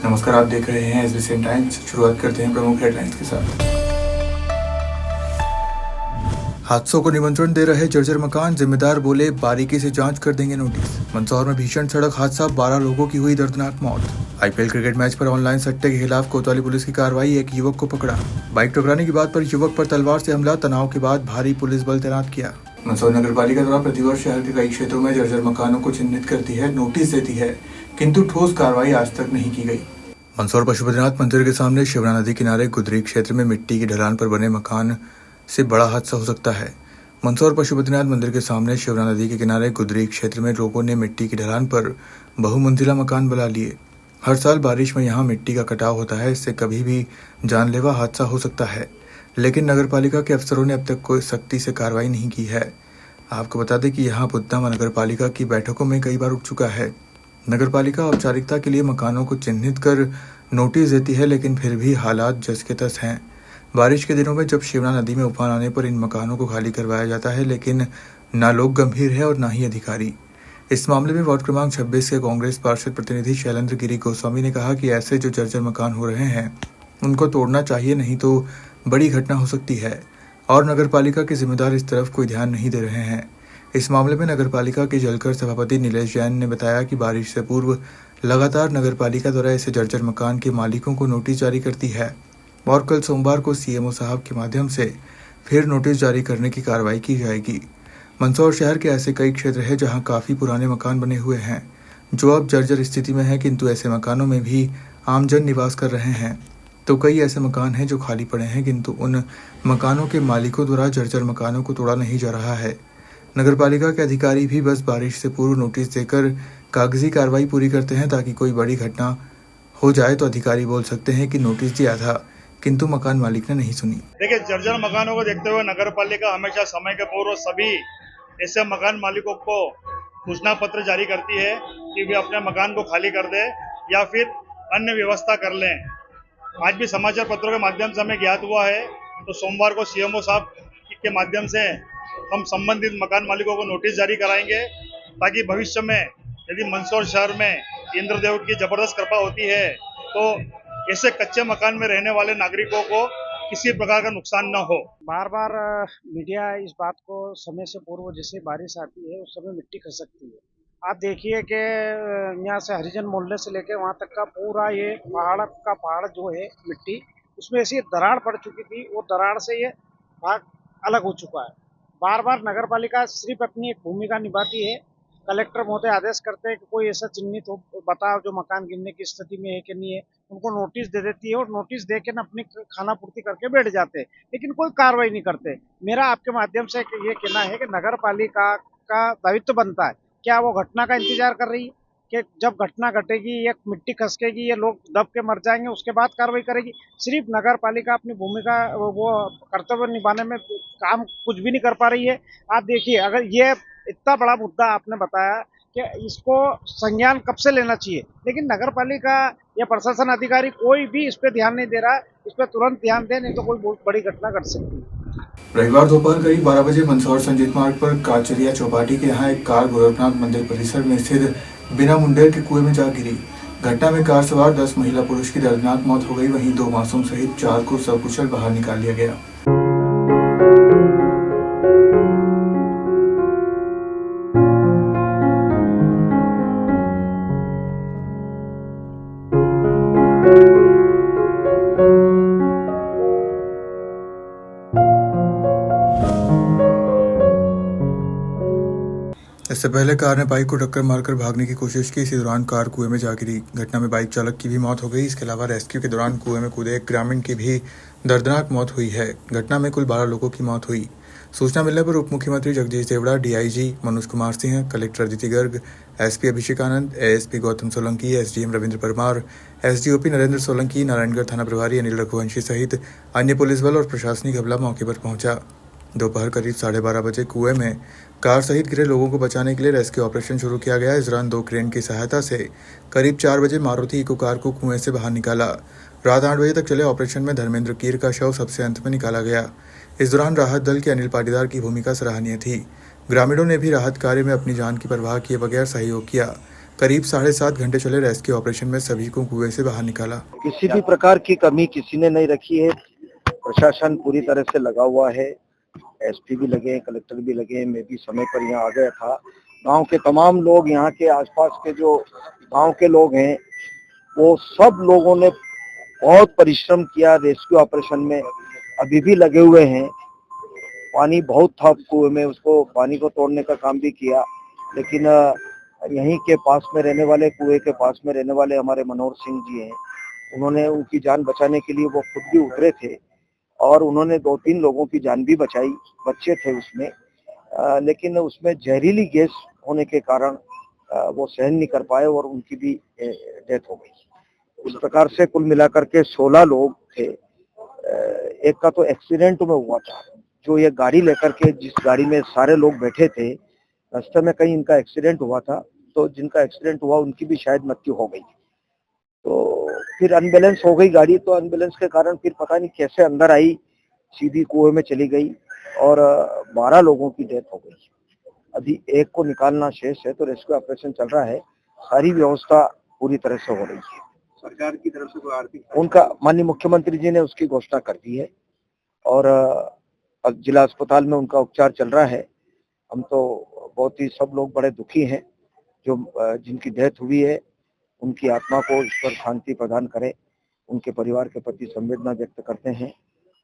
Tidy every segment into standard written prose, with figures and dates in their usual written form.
नमस्कार, आप देख रहे हैं एसबीसी टाइम्स। शुरुआत करते हैं प्रमुख हेडलाइंस के साथ। हादसों को निमंत्रण दे रहे जर्जर मकान, जिम्मेदार बोले बारीकी से जांच कर देंगे नोटिस। मंदसौर में भीषण सड़क हादसा, 12 लोगों की हुई दर्दनाक मौत। आईपीएल क्रिकेट मैच पर ऑनलाइन सट्टे के खिलाफ कोतवाली पुलिस की कार्रवाई, एक युवक को पकड़ा। बाइक टकराने की बात पर युवक पर तलवार से हमला, तनाव के बाद भारी पुलिस बल तैनात किया। मंदसौर नगर पालिका द्वारा प्रतिवर्ष शहर के कई क्षेत्रों में जर्जर मकानों को चिन्हित करती है, नोटिस देती है, किंतु ठोस कार्रवाई आज तक नहीं की गई। मंदसौर पशुपतिनाथ मंदिर के सामने शिवना नदी किनारे गुदरी क्षेत्र में मिट्टी की ढलान पर बने मकान से बड़ा हादसा हो सकता है। मंदसौर पशुपतिनाथ मंदिर के सामने शिवना नदी के किनारे गुदरी क्षेत्र में लोगों ने मिट्टी की ढलान पर बहुमंजिला मकान बना लिए। हर साल बारिश में यहाँ मिट्टी का कटाव होता है, इससे कभी भी जानलेवा हादसा हो सकता है, लेकिन नगरपालिका के अफसरों ने अब तक कोई सख्ती से कार्रवाई नहीं की है। आपको बता दें कि यहाँ बुद्धा नगरपालिका की बैठकों में कई बार उठ चुका है। नगरपालिका औपचारिकता के लिए मकानों को चिन्हित कर नोटिस देती है, लेकिन फिर भी हालात जस के तस हैं। बारिश के दिनों में जब शिवना नदी में उफान आने पर इन मकानों को खाली करवाया जाता है, लेकिन न लोग गंभीर है और न ही अधिकारी। इस मामले में वार्ड क्रमांक 26 के कांग्रेस पार्षद प्रतिनिधि शैलेंद्र गिरी गोस्वामी ने कहा कि ऐसे जो जर्जर मकान हो रहे हैं उनको तोड़ना चाहिए, नहीं तो बड़ी घटना हो सकती है, और नगरपालिका के जिम्मेदार इस तरफ कोई ध्यान नहीं दे रहे हैं। इस मामले में नगरपालिका के जलकर सभापति नीलेश जैन ने बताया कि बारिश से पूर्व लगातार नगरपालिका द्वारा ऐसे जर्जर मकान के मालिकों को नोटिस जारी करती है और कल सोमवार को सीएमओ साहब के माध्यम से फिर नोटिस जारी करने की कार्रवाई की जाएगी। मंदसौर शहर के ऐसे कई क्षेत्र हैं जहां काफी पुराने मकान बने हुए हैं जो अब जर्जर स्थिति में है, किंतु ऐसे मकानों में भी आमजन निवास कर रहे हैं। तो कई ऐसे मकान हैं जो खाली पड़े हैं, किंतु उन मकानों के मालिकों द्वारा जर्जर मकानों को तोड़ा नहीं जा रहा है। नगरपालिका के अधिकारी भी बस बारिश से पूर्व नोटिस देकर कागजी कार्रवाई पूरी करते हैं, ताकि कोई बड़ी घटना हो जाए तो अधिकारी बोल सकते हैं कि नोटिस दिया था, किंतु मकान मालिक ने नहीं सुनी। देखिए, जर्जर मकानों को देखते हुए नगरपालिका हमेशा समय के पूर्व सभी ऐसे मकान मालिकों को सूचना पत्र जारी करती है कि वे अपने मकान को खाली कर दे या फिर अन्य व्यवस्था कर लें। आज भी समाचार पत्रों के माध्यम से हमें ज्ञात हुआ है, तो सोमवार को सीएमओ साहब के माध्यम से हम संबंधित मकान मालिकों को नोटिस जारी कराएंगे, ताकि भविष्य में यदि मंदसौर शहर में इंद्रदेव की जबरदस्त कृपा होती है तो ऐसे कच्चे मकान में रहने वाले नागरिकों को किसी प्रकार का नुकसान न हो। बार बार मीडिया इस बात को समय से पूर्व जैसे बारिश आती है उस समय मिट्टी खसकती है। आप देखिए कि यहाँ से हरिजन मोहल्ले से लेकर वहाँ तक का पूरा ये पहाड़ जो है मिट्टी, उसमें ऐसी दरार पड़ चुकी थी, वो दरार से ये भाग अलग हो चुका है। बार बार नगरपालिका सिर्फ अपनी एक भूमिका निभाती है। कलेक्टर महोदय आदेश करते हैं कि कोई ऐसा चिन्हित हो बताओ जो मकान गिरने की स्थिति में है कि नहीं है, उनको नोटिस दे देती है और नोटिस दे के ना अपनी खाना पूर्ति करके बैठ जाते हैं, लेकिन कोई कार्रवाई नहीं करते। मेरा आपके माध्यम से ये कहना है कि नगरपालिका का दायित्व बनता है, क्या वो घटना का इंतजार कर रही है कि जब घटना घटेगी या मिट्टी खसकेगी, ये लोग दब के मर जाएंगे, उसके बाद कार्रवाई करेगी? सिर्फ नगरपालिका अपनी भूमिका वो कर्तव्य निभाने में काम कुछ भी नहीं कर पा रही है। आप देखिए, अगर ये इतना बड़ा मुद्दा आपने बताया कि इसको संज्ञान कब से लेना चाहिए, लेकिन नगरपालिका या प्रशासन अधिकारी कोई भी इस पे ध्यान नहीं दे रहा है। इस पे तुरंत ध्यान दे, नहीं तो कोई बहुत बड़ी घटना घट सकती है। रविवार दोपहर करीब 12 बजे मंदसौर संजीत मार्ग पर काचरिया चौपाटी के यहाँ एक कार गोरखनाथ मंदिर परिसर में स्थित बिना मुंडेर के कुएं में जा गिरी। घटना में कार सवार 10 महिला पुरुष की दर्दनाक मौत हो गई, वहीं 2 मासूम सहित 4 को सकुशल बाहर निकाल लिया गया। इससे पहले कार ने बाइक को टक्कर मारकर भागने की कोशिश की। इसी दौरान कार कुएं में जा गिरी। घटना में बाइक चालक की भी मौत हो गई। इसके अलावा रेस्क्यू के दौरान कुएं में कूदे एक ग्रामीण की भी दर्दनाक मौत हुई है। घटना में कुल 12 लोगों की मौत हुई। सूचना मिलने पर उप मुख्यमंत्री Jagdish Devda, DIG Manoj Kumar Singh, collector Aditi Garg, SP Abhishek Anand, ASP Gautam Solanki, SDM Ravindra Parmar, SDOP Narendra Solanki, Narayangarh थाना प्रभारी अनिल रघुवंशी सहित अन्य पुलिस बल और प्रशासनिक अमला मौके पर पहुंचा। दोपहर करीब 12:30 बजे कुएं में कार सहित गिरे लोगों को बचाने के लिए रेस्क्यू ऑपरेशन शुरू किया गया। इस दौरान 2 क्रेन की सहायता से करीब 4 बजे मारुति इको कार को कुएं से बाहर निकाला। रात 8 बजे तक चले ऑपरेशन में धर्मेंद्र कीर का शव सबसे अंत में निकाला गया। इस दौरान राहत दल के अनिल पाटीदार की भूमिका सराहनीय थी। ग्रामीणों ने भी राहत कार्य में अपनी जान की परवाह किए बगैर सहयोग किया। करीब 7.5 घंटे चले रेस्क्यू ऑपरेशन में सभी को कुएं से बाहर निकाला। किसी भी प्रकार की कमी किसी ने नहीं रखी है। प्रशासन पूरी तरह से लगा हुआ है। एसपी भी लगे हैं, कलेक्टर भी लगे हैं। मैं भी समय पर यहाँ आ गया था। गांव के तमाम लोग, यहाँ के आसपास के जो गांव के लोग हैं, वो सब लोगों ने बहुत परिश्रम किया रेस्क्यू ऑपरेशन में। अभी भी लगे हुए हैं। पानी बहुत था कुएं में, उसको पानी को तोड़ने का काम भी किया, लेकिन यहीं के पास में रहने वाले, कुएं के पास में रहने वाले हमारे मनोहर सिंह जी हैं, उन्होंने उनकी जान बचाने के लिए वो खुद भी उतरे थे और उन्होंने 2-3 लोगों की जान भी बचाई। बच्चे थे उसमें, लेकिन उसमें जहरीली गैस होने के कारण वो सहन नहीं कर पाए और उनकी भी डेथ हो गई। इस प्रकार से कुल मिलाकर के 16 लोग थे। एक का तो एक्सीडेंट में हुआ था, जो ये गाड़ी लेकर के, जिस गाड़ी में सारे लोग बैठे थे, रास्ते में कहीं इनका एक्सीडेंट हुआ था, तो जिनका एक्सीडेंट हुआ उनकी भी शायद मृत्यु हो गई। तो फिर अनबैलेंस हो गई गाड़ी, तो अनबैलेंस के कारण फिर पता नहीं कैसे अंदर आई, सीधी कुएं में चली गई और 12 लोगों की डेथ हो गई। अभी एक को निकालना शेष है, तो रेस्क्यू ऑपरेशन चल रहा है। सारी व्यवस्था पूरी तरह से हो रही है। सरकार की तरफ से कोई आर्थिक, उनका माननीय मुख्यमंत्री जी ने उसकी घोषणा कर दी है और अब जिला अस्पताल में उनका उपचार चल रहा है। हम तो बहुत ही सब लोग बड़े दुखी हैं, जो जिनकी डेथ हुई है, उनकी आत्मा को ईश्वर शांति प्रदान करे, उनके परिवार के प्रति संवेदना व्यक्त करते हैं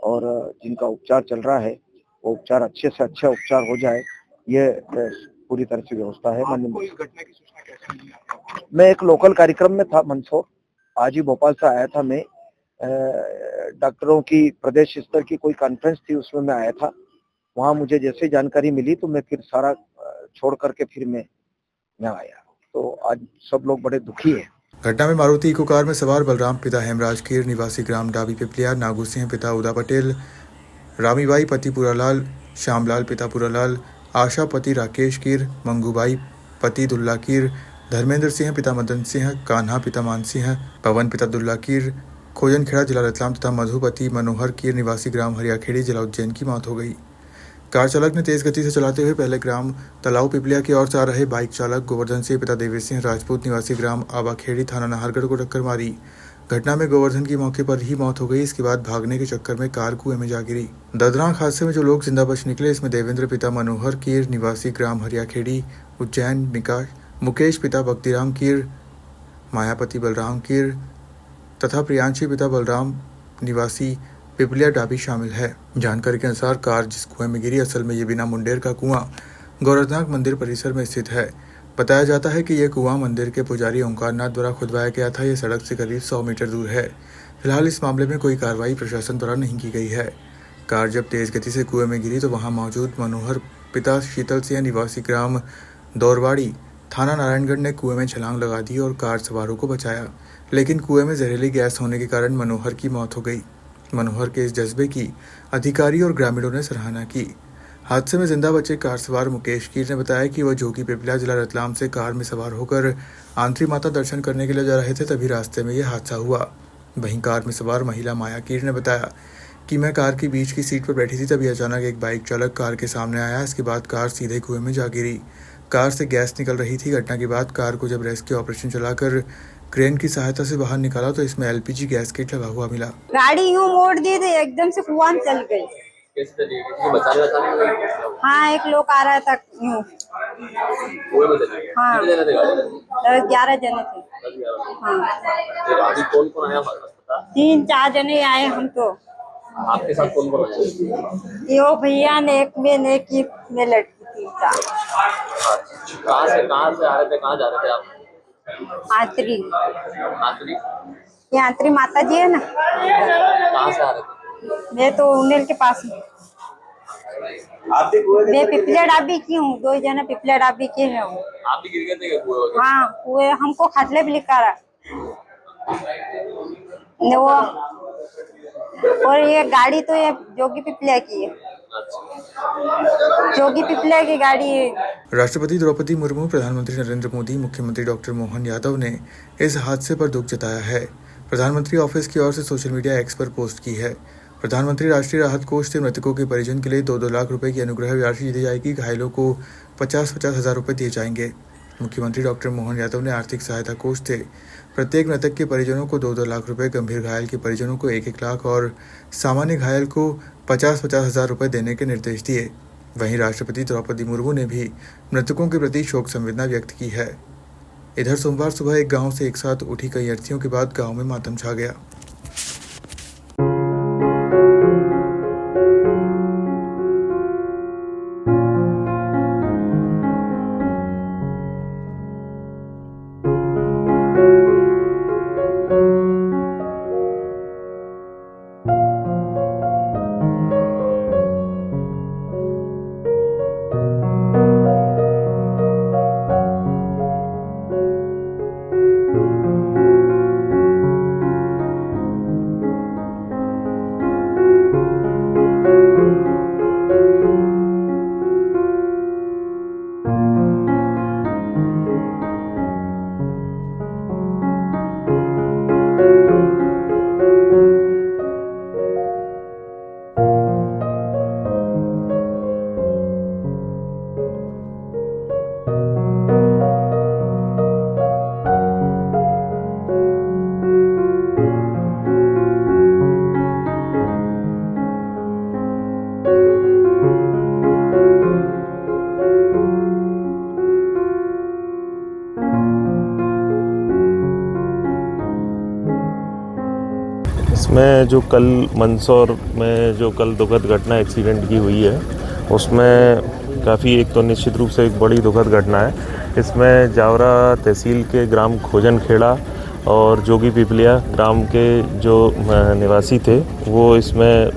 और जिनका उपचार चल रहा है वो उपचार अच्छे से अच्छा उपचार हो जाए, ये पूरी तरह से व्यवस्था है। आपको इस घटना की सूचना कैसे मिली आपको? मैं एक लोकल कार्यक्रम में था, मंदसौर, आज ही भोपाल से आया था। मैं डॉक्टरों की प्रदेश स्तर की कोई कॉन्फ्रेंस थी, उसमें मैं आया था। वहाँ मुझे जैसे जानकारी मिली तो मैं फिर सारा छोड़ करके फिर मैं आया। तो आज सब लोग बड़े दुखी हैं। घटना में मारुति इको कार में सवार बलराम पिता हेमराज कीर निवासी ग्राम डाबी पिपलिया, नागू सिंह पिता उदा पटेल, रामीबाई पति पुरालाल, श्यामलाल पिता पुरालाल, आशा पति राकेश कीर, मंगूबाई पति दुल्ला कीर, धर्मेंद्र सिंह पिता मदन सिंह, कान्हा पिता मान सिंह, पवन पिता दुल्ला कीर, खोजनखेड़ा जिला रतलाम तथा मधुपति मनोहर कीर निवासी ग्राम हरियाखेड़ी जिला उज्जैन की मौत हो गई। कार चालक ने तेज गति से चलाते हुए पहले ग्राम तलाऊ पिपलिया की ओर से आ रहे बाइक चालक गोवर्धन सिंह पिता देवी सिंह राजपूत निवासी ग्राम आबाखेड़ी थाना नाहरगढ़ को टक्कर मारी। घटना में गोवर्धन की मौके पर ही मौत हो गई। इसके बाद भागने के चक्कर में कार कुएं में जा गिरी। दर्दनाक हादसे में जो लोग जिंदा बच निकले, इसमें देवेंद्र पिता मनोहर कीर निवासी ग्राम हरियाखेड़ी उज्जैन, मुकेश पिता भक्तिराम कीर, मायापति बलराम कीर तथा प्रियांशी पिता बलराम निवासी पिपलिया डाबी शामिल है। जानकारी के अनुसार कार जिस कुएं में गिरी, असल में ये बिना मुंडेर का कुआं गोरखनाथ मंदिर परिसर में स्थित है। बताया जाता है कि यह कुआं मंदिर के पुजारी ओंकारनाथ द्वारा खुदवाया गया था। यह सड़क से करीब 100 मीटर दूर है। फिलहाल इस मामले में कोई कार्रवाई प्रशासन द्वारा नहीं की गई है। कार जब तेज गति से कुएं में गिरी तो वहां मौजूद मनोहर पिता शीतल सिंह निवासी ग्राम दौरवाड़ी थाना नारायणगढ़ ने कुएं में छलांग लगा दी और कार सवारों को बचाया, लेकिन कुएं में जहरीली गैस होने के कारण मनोहर की मौत हो गई। मनोहर के इस जज्बे की अधिकारी और ग्रामीणों ने सराहना की। हादसे में जिंदा बचे कार सवार मुकेश कीर ने बताया कि वह जोगी पिपलिया जिला रतलाम से कार में सवार होकर आंतरी माता दर्शन करने के लिए जा रहे थे, तभी रास्ते में यह हादसा हुआ। वहीं कार में सवार महिला माया कीर ने बताया कि मैं कार की बीच की सीट पर बैठी थी, तभी अचानक एक बाइक चालक कार के सामने आया। इसके बाद कार सीधे कुएं में जा गिरी। कार से गैस निकल रही थी। घटना के बाद कार को जब रेस्क्यू ऑपरेशन चलाकर क्रेन की सहायता से बाहर निकाला तो इसमें एलपीजी गैस किट लगा हुआ मिला। गाड़ी यूं मोड़ दी तो एकदम से कुआं में चल गई। हाँ, एक लोग आ रहा था यूं। हाँ, 11 जने थे। हाँ, कौन कौन आया? 3-4 जने आए हम तो। आपके साथ कौन कौन आया? यो भैया ने एक में एक ही में लड़की थी। कहाँ से आ रहे थे, कहाँ जा रहे थे आप? आंतरी आखिरी ये आंतरी माता जी है ना, कहाँ से आ रहे थे? मैं तो उन्हेल के पास में। मैं पिपलिया डाबी की हूँ, 2 जना पिपलिया डाबी के हैं। आप भी गिर गए थे क्या कुएं? हाँ, कुएं हमको खाटले भी लिखा रहा वो। और ये गाड़ी तो ये जोगी पिपलिया की है, जोगी पिपलिया की गाड़ी है। राष्ट्रपति द्रौपदी मुर्मू, प्रधानमंत्री नरेंद्र मोदी, मुख्यमंत्री डॉक्टर मोहन यादव ने इस हादसे पर दुख जताया है। प्रधानमंत्री ऑफिस की ओर से सोशल मीडिया एक्स पर पोस्ट की है। प्रधानमंत्री राष्ट्रीय राहत कोष से मृतकों के परिजन के लिए 2-2 लाख रुपए की अनुग्रह राशि दी जाएगी। घायलों को 50-50 हजार रुपए दिए जाएंगे। मुख्यमंत्री डॉक्टर मोहन यादव ने आर्थिक सहायता कोष से प्रत्येक मृतक के परिजनों को 2-2 लाख रुपए, गंभीर घायल के परिजनों को 1-1 लाख और सामान्य घायल को 50-50 हजार रुपए देने के निर्देश दिए। वहीं राष्ट्रपति द्रौपदी मुर्मू ने भी मृतकों के प्रति शोक संवेदना व्यक्त की है। इधर सोमवार सुबह एक गांव से एक साथ उठी कई अर्थीयों के बाद गांव में मातम छा गया। इसमें जो कल मंदसौर में जो कल दुखद घटना एक्सीडेंट की हुई है उसमें काफ़ी, एक तो निश्चित रूप से एक बड़ी दुखद घटना है। इसमें जावरा तहसील के ग्राम खोजन खेड़ा और जोगी पिपलिया ग्राम के जो निवासी थे वो इसमें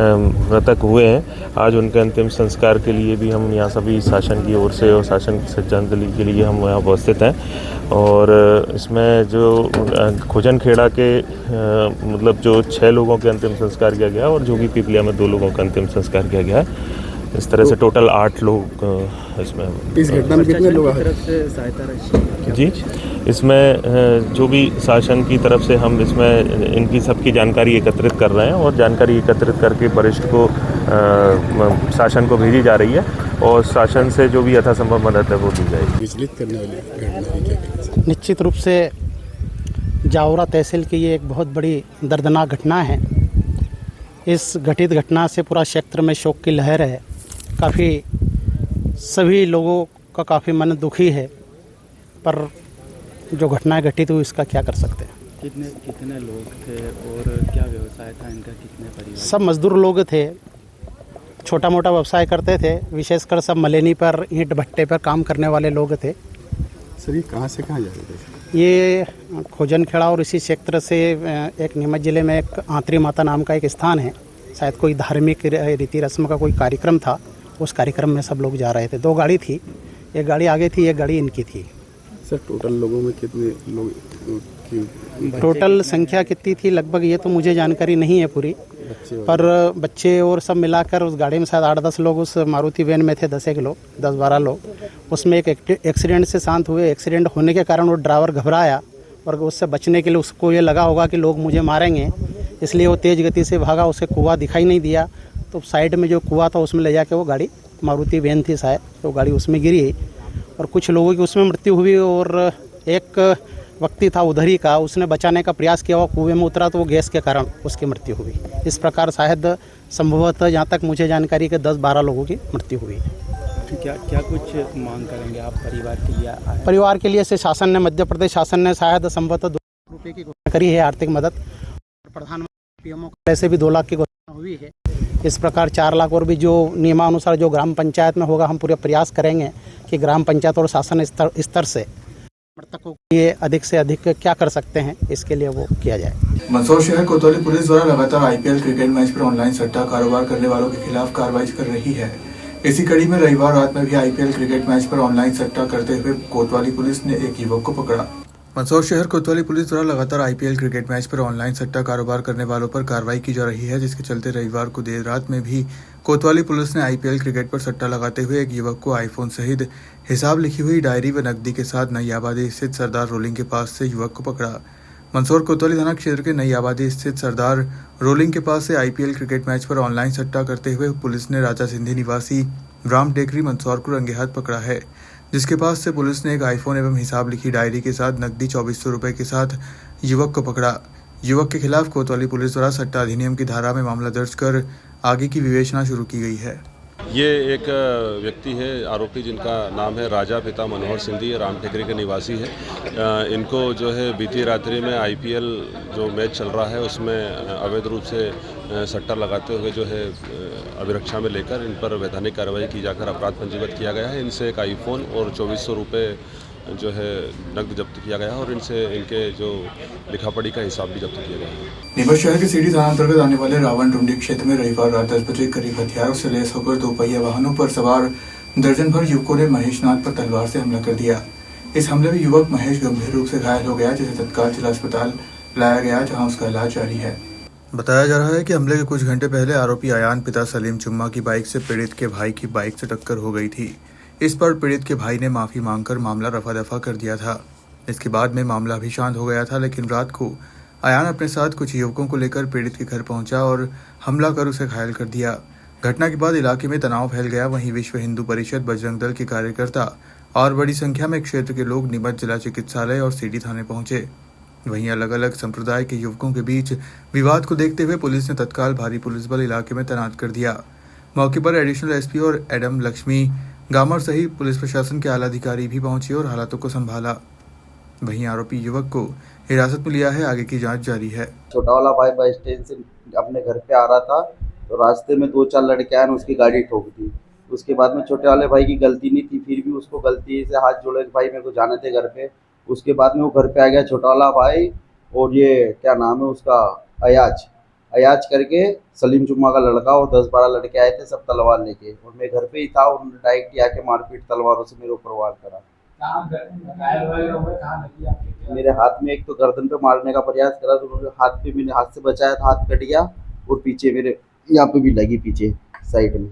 मृतक हुए हैं। आज उनके अंतिम संस्कार के लिए भी हम यहाँ सभी शासन की ओर से और शासन की श्रद्धांजलि के लिए हम यहाँ उपस्थित हैं। और इसमें जो खोजन खेड़ा के मतलब जो 6 लोगों के अंतिम संस्कार किया गया और जोगी पिपलिया में 2 लोगों का अंतिम संस्कार किया गया। इस तरह से टोटल 8 लोग इसमें। इस घटना में कितने लोग तरफ से सहायता राशि? जी, इसमें जो भी शासन की तरफ से हम इसमें इनकी सबकी जानकारी एकत्रित कर रहे हैं और जानकारी एकत्रित करके वरिष्ठ को शासन को भेजी जा रही है और शासन से जो भी यथासंभव मदद है वो दी जाएगी। विचलित करने वाली घटना निश्चित रूप से जावरा तहसील की ये एक बहुत बड़ी दर्दनाक घटना है। इस घटित घटना से पूरा क्षेत्र में शोक की लहर है। काफ़ी सभी लोगों का काफ़ी मन दुखी है, पर जो घटनाएं घटित हुई इसका क्या कर सकते हैं। कितने लोग थे और क्या व्यवसाय था इनका? कितने परिवार? सब मजदूर लोग थे, छोटा मोटा व्यवसाय करते थे। विशेषकर सब मलेनी पर, ईंट भट्टे पर काम करने वाले लोग थे। सर ये कहाँ से कहाँ जा रहे थे? ये खोजन खेड़ा और इसी क्षेत्र से एक नीमच ज़िले में एक आंतरी माता नाम का एक स्थान है। शायद कोई धार्मिक रीति रस्म का कोई कार्यक्रम था, उस कार्यक्रम में सब लोग जा रहे थे। 2 गाड़ी थी, एक गाड़ी आगे थी, एक गाड़ी इनकी थी। सर टोटल लोगों में कितने लोग? टोटल संख्या कितनी थी लगभग ये तो मुझे जानकारी नहीं है पूरी, पर बच्चे और सब मिलाकर उस गाड़ी में शायद 8-10 लोग उस मारुति वैन में थे, 10 लोग, 10-12 लोग। उसमें एक एक्सीडेंट से शांत हुए। एक्सीडेंट होने के कारण वो ड्राइवर घबराया और उससे बचने के लिए उसको ये लगा होगा कि लोग मुझे मारेंगे, इसलिए वो तेज़ गति से भागा। उसे कुआं दिखाई नहीं दिया तो साइड में जो कुआं था उसमें ले जाके वो गाड़ी, मारुति वैन थी शायद, तो गाड़ी उसमें गिरी और कुछ लोगों की उसमें मृत्यु हुई। और एक व्यक्ति था उधर ही का, उसने बचाने का प्रयास किया, वो कुएं में उतरा तो वो गैस के कारण उसकी मृत्यु हुई। इस प्रकार शायद संभवतः जहाँ तक मुझे जानकारी के 10-12 लोगों की मृत्यु हुई। क्या कुछ मांग करेंगे आप परिवार के लिए? परिवार के लिए से शासन ने, मध्य प्रदेश शासन ने शायद संभवतः 2 लाख रुपये की घोषणा करी है आर्थिक मदद। प्रधानमंत्री पीएमओ से भी 2 लाख की घोषणा हुई है। इस प्रकार 4 लाख और भी जो नियमानुसार जो ग्राम पंचायत में होगा, हम पूरे प्रयास करेंगे कि ग्राम पंचायत और शासन स्तर से मृतकों के लिए अधिक से अधिक क्या कर सकते हैं, इसके लिए वो किया जाए। मंदसौर शहर कोतवाली पुलिस द्वारा लगातार आईपीएल क्रिकेट मैच पर ऑनलाइन सट्टा कारोबार करने वालों के खिलाफ कार्रवाई कर रही है। इसी कड़ी में रविवार रात में भी आईपीएल क्रिकेट मैच पर ऑनलाइन सट्टा करते हुए कोतवाली पुलिस ने एक युवक को पकड़ा। मंदसौर शहर कोतवाली पुलिस द्वारा लगातार आईपीएल क्रिकेट मैच पर ऑनलाइन सट्टा कारोबार करने वालों पर कार्रवाई की जा रही है, जिसके चलते रविवार को देर रात में भी कोतवाली पुलिस ने आईपीएल क्रिकेट पर सट्टा लगाते हुए एक युवक को आईफोन सहित हिसाब लिखी हुई डायरी व नकदी के साथ नई आबादी स्थित सरदार रोलिंग के पास से युवक को पकड़ा। मंदसौर कोतवाली थाना क्षेत्र के नई आबादी स्थित सरदार रोलिंग के पास से आईपीएल क्रिकेट मैच पर ऑनलाइन सट्टा करते हुए पुलिस ने राजा सिंधी निवासी राम टेकरी मंदसौर को रंगे हाथ पकड़ा है, जिसके पास से पुलिस ने एक आईफोन एवं हिसाब लिखी डायरी के साथ नकदी 2400 रुपए के साथ युवक को पकड़ा। युवक के खिलाफ कोतवाली पुलिस द्वारा सट्टा अधिनियम की धारा में मामला दर्ज कर आगे की विवेचना शुरू की गई है। ये एक व्यक्ति है आरोपी जिनका नाम है राजा पिता मनोहर सिंधी, राम टेकरी के निवासी है। इनको जो है बीती रात्रि में आईपीएल जो मैच चल रहा है उसमें अवैध रूप से सट्टा लगाते हुए जो है अभिरक्षा में लेकर इन पर वैधानिक कार्रवाई की जाकर अपराध पंजीबद्ध किया गया है। इनसे एक आईफोन और 2400 रुपये जो है नकद जब्त किया गया है और इनसे इनके जो लिखा पढ़ी का हिसाब भी जब्त किया गया है। नीमच शहर के सीडी थाना अंतर्गत आने वाले रावण टुंडी क्षेत्र में रविवार रात 10 बजे करीब हथियारों से लैस होकर 2 पहिया वाहनों पर सवार दर्जन भर युवकों ने महेश नाथ पर तलवार से हमला कर दिया। इस हमले में युवक महेश गंभीर रूप से घायल हो गया, जिसे तत्काल जिला अस्पताल लाया गया, जहां उसका इलाज जारी है। बताया जा रहा है कि हमले के कुछ घंटे पहले आरोपी आयान पिता सलीम चुम्मा की बाइक से पीड़ित के भाई की बाइक से टक्कर हो गई थी। इस पर पीड़ित के भाई ने माफी मांगकर मामला रफा दफा कर दिया था। इसके बाद में मामला भी शांत हो गया था, लेकिन रात को आयान अपने साथ कुछ युवकों को लेकर पीड़ित के घर पहुंचा और हमला कर उसे घायल कर दिया। घटना के बाद इलाके में तनाव फैल गया। वहीं विश्व हिंदू परिषद, बजरंग दल के कार्यकर्ता और बड़ी संख्या में क्षेत्र के लोग नीमच जिला चिकित्सालय और सीडी थाने पहुंचे। वहीं अलग अलग संप्रदाय के युवकों के बीच विवाद को देखते हुए पुलिस ने तत्काल भारी पुलिस बल इलाके में तैनात कर दिया। मौके पर एडिशनल एसपी और एडम लक्ष्मी गामर सहित पुलिस प्रशासन के आला अधिकारी भी पहुंचे और हालातों को संभाला। वहीं आरोपी युवक को हिरासत में लिया है, आगे की जांच जारी है। छोटा वाला भाई बस स्टैंड से अपने घर पे आ रहा था तो रास्ते में 2-4 लड़के आए, उसकी गाड़ी ठोक दी। उसके बाद में छोटे वाले भाई की गलती नहीं थी, फिर भी उसको गलती से हाथ जोड़े, भाई मेरे को जाने थे घर पे। उसके बाद में वो घर पे आ गया छोटा वाला भाई, और ये क्या नाम है उसका, अयाज करके सलीम चुम्मा का लड़का, और 10-12 लड़के आए थे सब तलवार लेके, और मैं घर पे ही था। उन्होंने डायरेक्ट आके मारपीट तलवारों से मेरे ऊपर वार करा। मेरे हाथ में एक तो गर्दन पे मारने का प्रयास करा तो उन्होंने हाथ पे, मैंने हाथ से बचाया था, हाथ कट गया, और पीछे मेरे यहाँ पे भी लगी, पीछे साइड में।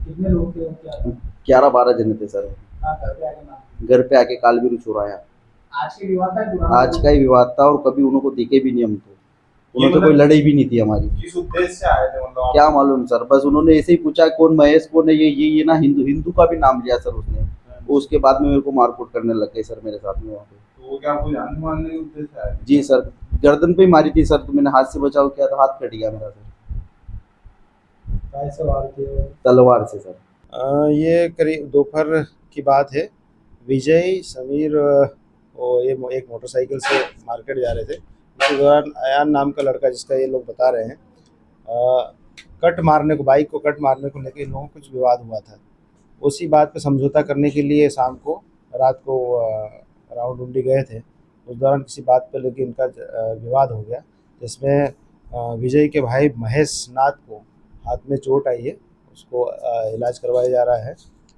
कितने लोग थे? 11-12 जने थे सर। घर पे आके कालवीरू चुराया। आज के विवाद था? आज का ही विवाद था, और कभी उनको दिखे भी नहीं हम तो। उन्होंने कोई लड़ाई भी नहीं थी हमारी। किस उद्देश्य से आए थे मतलब? क्या मालूम सर, बस उन्होंने ऐसे ही पूछा कौन महेश, कौन है ये ना, हिंदू का भी नाम लिया सर उसने। उसके बाद में मेरे को मारकूट करने लग गए सर मेरे साथ में वहाँ पे। तो वो क्या कोई जान मारने के उद्देश्य से आए? जी सर, गर्दन पे ही मारी थी सर, तो मैंने हाथ से बचाव किया था, हाथ कट गया मेरा सर। कैसे वार किए? तलवार से सर। ये करीब दोपहर की बात है। विजय, समीर और ये एक मोटरसाइकिल से मार्केट जा रहे थे। इसी दौरान अयान नाम का लड़का, जिसका ये लोग बता रहे हैं, बाइक को कट मारने को लेकर इन लोगों को कुछ विवाद हुआ था। उसी बात पे समझौता करने के लिए रात को रावण टुंडी गए थे। उस दौरान किसी बात पे लेके इनका विवाद हो गया, जिसमें विजय के भाई महेश नाथ को हाथ में चोट आई है। उसको इलाज करवाया जा रहा है,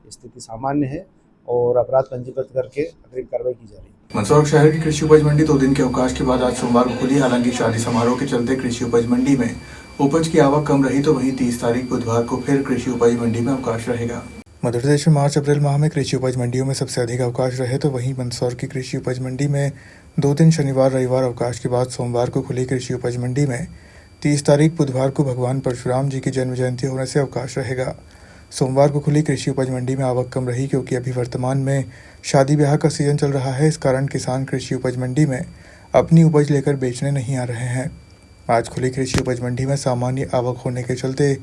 स्थिति सामान्य है, और अपराध पंजीबद्ध करके अग्रिम कार्रवाई की जा रही है। मंदसौर शहर की कृषि उपज मंडी 2 दिन के अवकाश के बाद आज सोमवार को खुली। हालांकि शादी समारोह के चलते कृषि उपज मंडी में उपज की आवक कम रही, तो वहीं 30 तारीख बुधवार को फिर कृषि उपज मंडी में अवकाश रहेगा। मध्य प्रदेश में मार्च अप्रैल माह में कृषि उपज मंडियों में सबसे अधिक अवकाश रहे, तो वहीं मंदसौर की कृषि उपज मंडी में 2 दिन शनिवार रविवार अवकाश के बाद सोमवार को खुली कृषि उपज मंडी में 30 तारीख बुधवार को भगवान परशुराम जी की जन्म जयंती होने से अवकाश रहेगा। सोमवार को खुली कृषि उपज मंडी में आवक कम रही, क्योंकि अभी वर्तमान में शादी ब्याह का सीजन चल रहा है। इस कारण किसान कृषि उपज मंडी में अपनी उपज लेकर बेचने नहीं आ रहे हैं। आज खुली कृषि उपज मंडी में सामान्य आवक होने के चलते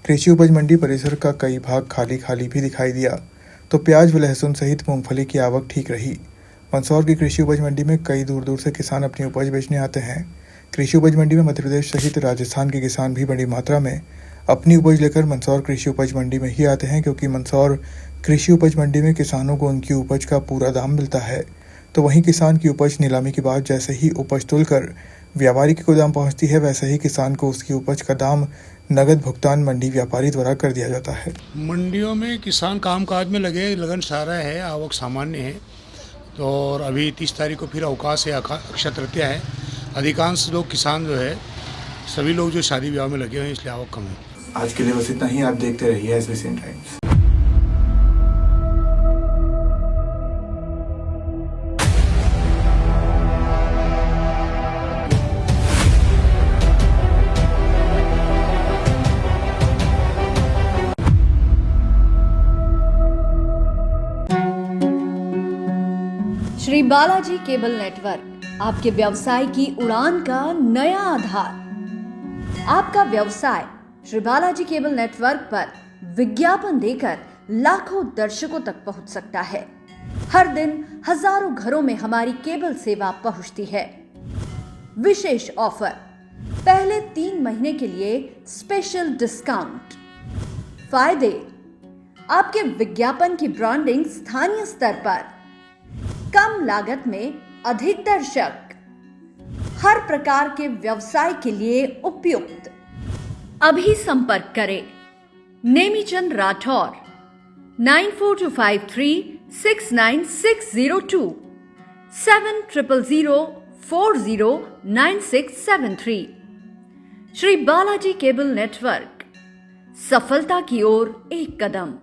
कृषि उपज मंडी परिसर का कई भाग खाली भी दिखाई दिया, तो प्याज व लहसुन सहित मूंगफली की आवक ठीक रही। मंदसौर की कृषि उपज मंडी में कई दूर दूर से किसान अपनी उपज बेचने आते हैं। कृषि उपज मंडी में मध्य प्रदेश सहित राजस्थान के किसान भी बड़ी मात्रा में अपनी उपज लेकर मंदसौर कृषि उपज मंडी में ही आते हैं, क्योंकि मंदसौर कृषि उपज मंडी में किसानों को उनकी उपज का पूरा दाम मिलता है। तो वहीं किसान की उपज नीलामी के बाद जैसे ही उपज तुलकर व्यापारी के गोदाम पहुंचती है, वैसे ही किसान को उसकी उपज का दाम नगद भुगतान मंडी व्यापारी द्वारा कर दिया जाता है। मंडियों में किसान कामकाज में लगे, लगन सारा है, आवक सामान्य है। तो और अभी 30 तारीख को फिर अवकाश है, अक्षय तृतीया है। अधिकांश लोग किसान जो है, सभी लोग जो शादी ब्याह में लगे हुए हैं, इसलिए आवक कम है। आज के लिए बस इतना ही। आप देखते रहिए SBCN times. Shri Balaji cable network आपके व्यवसाय की उड़ान का नया आधार। आपका व्यवसाय श्री बालाजी केबल नेटवर्क पर विज्ञापन देकर लाखों दर्शकों तक पहुंच सकता है। हर दिन हजारों घरों में हमारी केबल सेवा पहुंचती है। विशेष ऑफर, पहले 3 महीने के लिए स्पेशल डिस्काउंट। फायदे, आपके विज्ञापन की ब्रांडिंग स्थानीय स्तर पर, कम लागत में अधिक दर्शक, हर प्रकार के व्यवसाय के लिए उपयुक्त। अभी संपर्क करें नेमीचंद राठौर 9425369602 7000409673। श्री बालाजी केबल नेटवर्क, सफलता की ओर एक कदम।